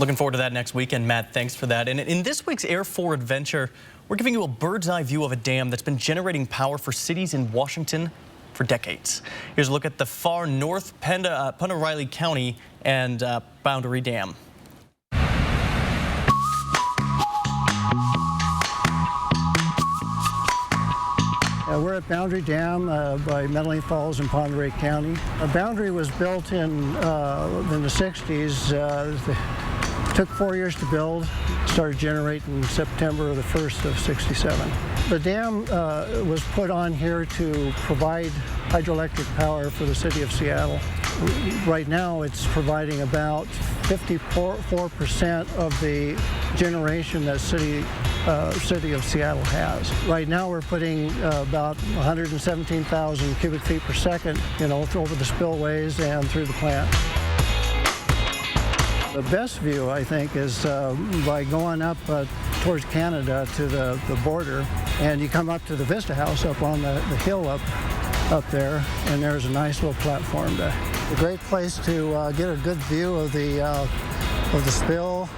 Looking forward to that next weekend, Matt. Thanks for that. And in this week's Air 4 adventure, we're giving you a bird's eye view of a dam that's been generating power for cities in Washington for decades. Here's a look at the far north Pend Oreille County and Boundary Dam. We're at Boundary Dam by Medellin Falls in Pend Oreille County. Boundary was built in the 60s. Took 4 years to build. Started generating September the 1st of '67. The dam was put on here to provide hydroelectric power for the city of Seattle. Right now it's providing about 54% of the generation that city of Seattle has. Right now we're putting about 117,000 cubic feet per second, over the spillways and through the plant. The best view, I think, is by going up towards Canada to the border, and you come up to the Vista House up on the hill up there, and there's a nice little platform there. A great place to get a good view of the spill.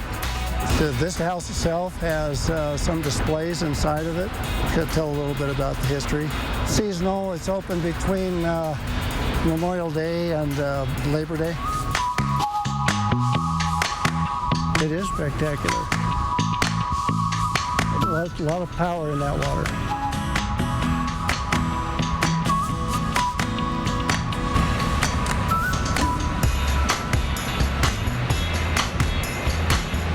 The Vista House itself has some displays inside of it. Could tell a little bit about the history. Seasonal, it's open between Memorial Day and Labor Day. It is spectacular. A lot of power in that water.